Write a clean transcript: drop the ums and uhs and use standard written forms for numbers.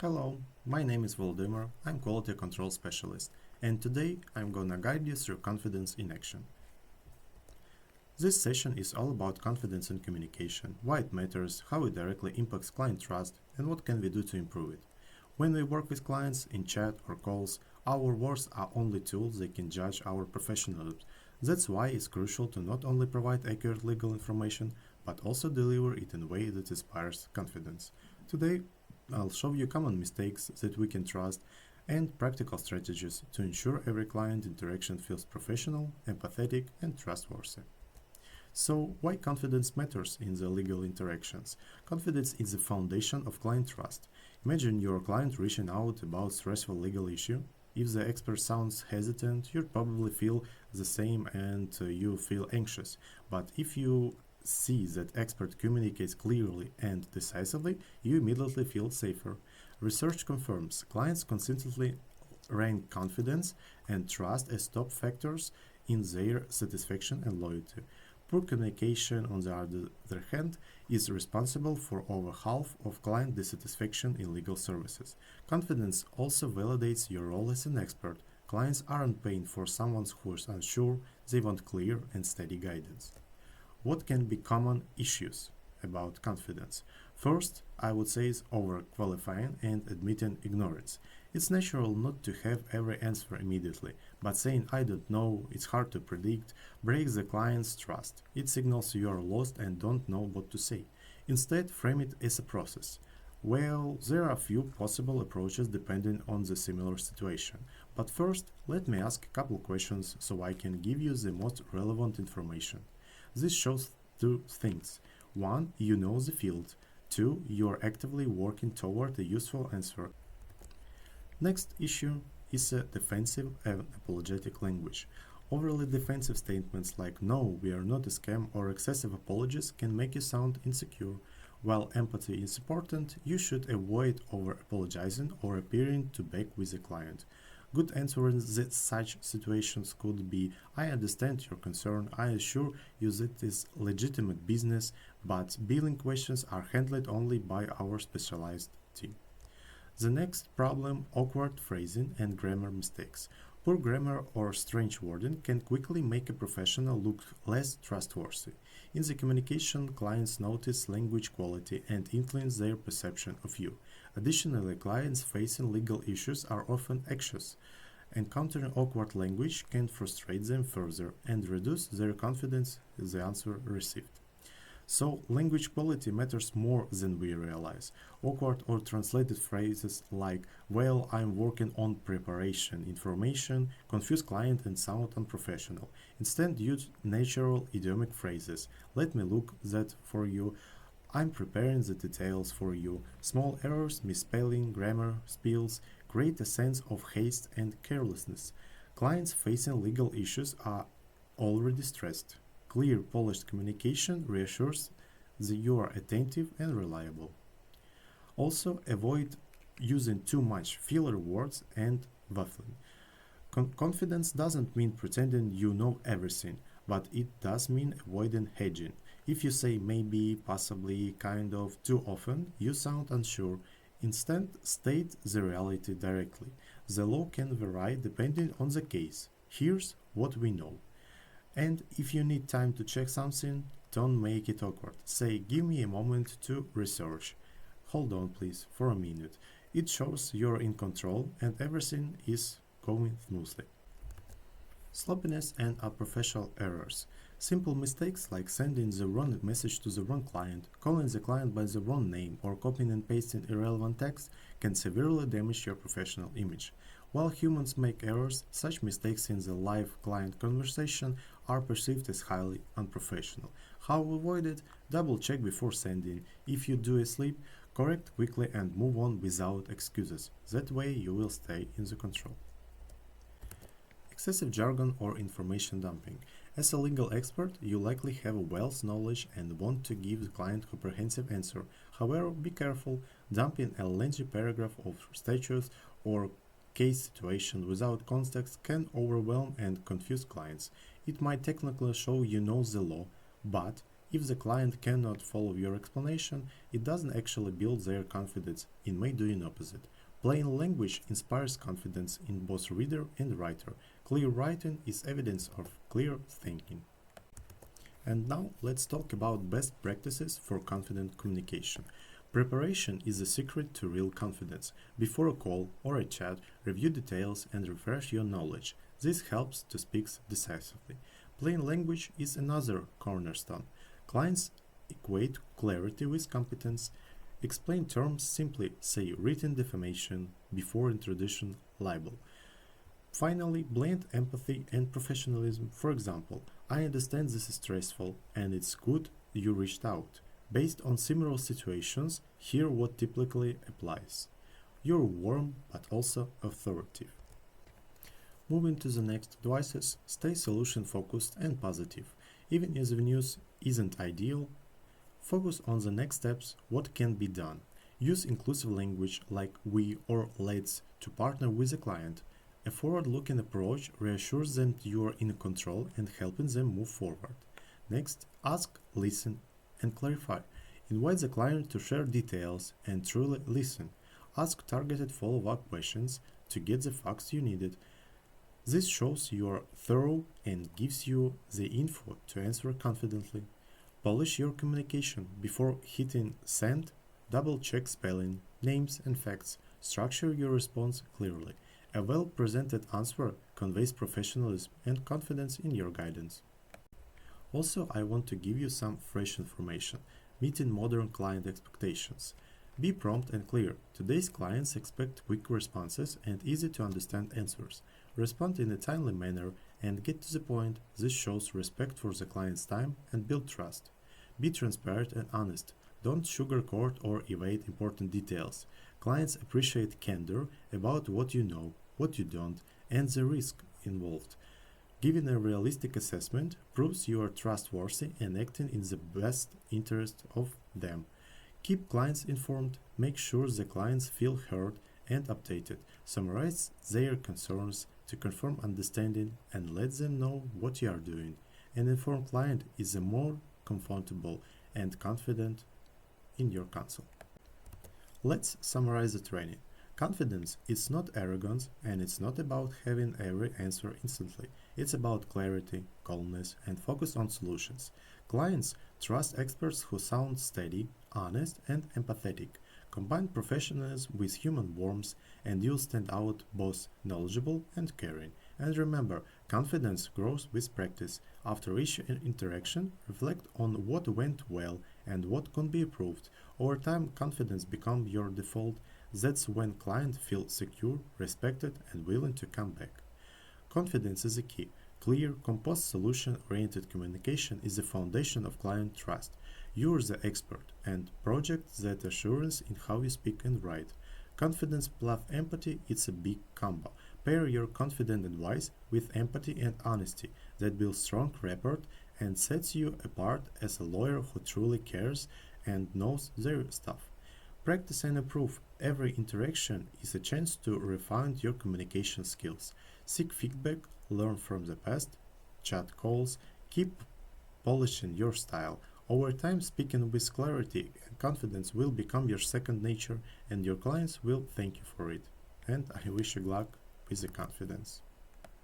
Hello, my name is Volodymyr, I'm Quality Control Specialist, and today I'm gonna guide you through confidence in action. This session is all about confidence in communication, why it matters, how it directly impacts client trust, and what can we do to improve it. When we work with clients in chat or calls, our words are only tools they can judge our professionalism. That's why it's crucial to not only provide accurate legal information, but also deliver it in a way that inspires confidence. Today, I'll show you common mistakes that we can trust and practical strategies to ensure every client interaction feels professional, empathetic, and trustworthy. So, why confidence matters in the legal interactions? Confidence is the foundation of client trust. Imagine your client reaching out about stressful legal issue. If the expert sounds hesitant, you probably feel the same and you feel anxious. But if you see that expert communicates clearly and decisively, you immediately feel safer. Research confirms clients consistently rank confidence and trust as top factors in their satisfaction and loyalty. Poor communication, on the other hand, is responsible for over half of client dissatisfaction in legal services. Confidence also validates your role as an expert. Clients aren't paying for someone who is unsure, they want clear and steady guidance. What can be common issues about confidence? First, I would say is overqualifying and admitting ignorance. It's natural not to have every answer immediately, but saying I don't know, it's hard to predict, breaks the client's trust. It signals you are lost and don't know what to say. Instead, frame it as a process. Well, there are a few possible approaches depending on the similar situation. But first, let me ask a couple questions so I can give you the most relevant information. This shows two things. One, you know the field. Two, you are actively working toward a useful answer. Next issue is a defensive and apologetic language. Overly defensive statements like no, we are not a scam or excessive apologies can make you sound insecure. While empathy is important, you should avoid over apologizing or appearing to beg with the client. Good answers in such situations could be I understand your concern, I assure you that it is legitimate business, but billing questions are handled only by our specialized team. The next problem awkward phrasing and grammar mistakes. Poor grammar or strange wording can quickly make a professional look less trustworthy. In the communication, clients notice language quality and influence their perception of you. Additionally, clients facing legal issues are often anxious. Encountering awkward language can frustrate them further and reduce their confidence in the answer received. So, language quality matters more than we realize. Awkward or translated phrases like, well, I'm working on preparation, information, confuse client and sound unprofessional. Instead, use natural idiomatic phrases. Let me look that for you. I'm preparing the details for you. Small errors, misspelling, grammar, spills create a sense of haste and carelessness. Clients facing legal issues are already stressed. Clear, polished communication reassures that you are attentive and reliable. Also, avoid using too much filler words and waffling. Confidence doesn't mean pretending you know everything, but it does mean avoiding hedging. If you say maybe, possibly, kind of too often, you sound unsure. Instead, state the reality directly. The law can vary depending on the case. Here's what we know. And if you need time to check something, don't make it awkward. Say, give me a moment to research. Hold on, please, for a minute. It shows you're in control and everything is going smoothly. Sloppiness and unprofessional errors. Simple mistakes like sending the wrong message to the wrong client, calling the client by the wrong name, or copying and pasting irrelevant text can severely damage your professional image. While humans make errors, such mistakes in the live client conversation are perceived as highly unprofessional. How to avoid it? Double check before sending. If you do a slip, correct quickly and move on without excuses. That way you will stay in the control. Excessive jargon or information dumping. As a legal expert, you likely have a wealth knowledge and want to give the client a comprehensive answer. However, be careful. Dumping a lengthy paragraph of statutes or case situation without context can overwhelm and confuse clients. It might technically show you know the law, but If the client cannot follow your explanation, it doesn't actually build their confidence, it may do the opposite. Plain language inspires confidence in both reader and writer. Clear writing is evidence of clear thinking. And now let's talk about best practices for confident communication. Preparation is the secret to real confidence. Before a call or a chat, review details and refresh your knowledge. This helps to speak decisively. Plain language is another cornerstone. Clients equate clarity with competence. Explain terms simply, say written defamation before introduction libel. Finally, blend empathy and professionalism. For example, I understand this is stressful and it's good you reached out. Based on similar situations, here what typically applies. You're warm but also authoritative. Moving to the next advices, stay solution focused and positive. Even if the news isn't ideal, focus on the next steps, what can be done. Use inclusive language like we or let's to partner with the client. A forward-looking approach reassures them that you are in control and helping them move forward. Next, ask, listen, and clarify. Invite the client to share details and truly listen. Ask targeted follow-up questions to get the facts you needed. This shows you are thorough and gives you the info to answer confidently. Polish your communication. Before hitting send, double-check spelling, names, and facts. Structure your response clearly. A well-presented answer conveys professionalism and confidence in your guidance. Also, I want to give you some fresh information. Meeting modern client expectations. Be prompt and clear. Today's clients expect quick responses and easy to understand answers. Respond in a timely manner and get to the point. This shows respect for the client's time and build trust. Be transparent and honest. Don't sugarcoat or evade important details. Clients appreciate candor about what you know, what you don't, and the risk involved. Giving a realistic assessment proves you are trustworthy and acting in the best interest of them. Keep clients informed, make sure the clients feel heard and updated. Summarize their concerns to confirm understanding and let them know what you are doing. An informed client is a more comfortable and confident in your counsel. Let's summarize the training. Confidence is not arrogance and it's not about having every answer instantly. It's about clarity, calmness, and focus on solutions. Clients trust experts who sound steady, honest, and empathetic. Combine professionalism with human warmth and you'll stand out both knowledgeable and caring. And remember, confidence grows with practice. After each interaction, reflect on what went well and what can be improved. Over time, confidence becomes your default. That's when clients feel secure, respected, and willing to come back. Confidence is a key. Clear, composed, solution-oriented communication is the foundation of client trust. You're the expert, and project that assurance in how you speak and write. Confidence plus empathy, it's a big combo. Pair your confident advice with empathy and honesty that builds strong rapport and sets you apart as a lawyer who truly cares and knows their stuff. Practice and improve. Every interaction is a chance to refine your communication skills. Seek feedback, learn from the past, chat calls, keep polishing your style. Over time, speaking with clarity and confidence will become your second nature, and your clients will thank you for it. And I wish you luck with the confidence.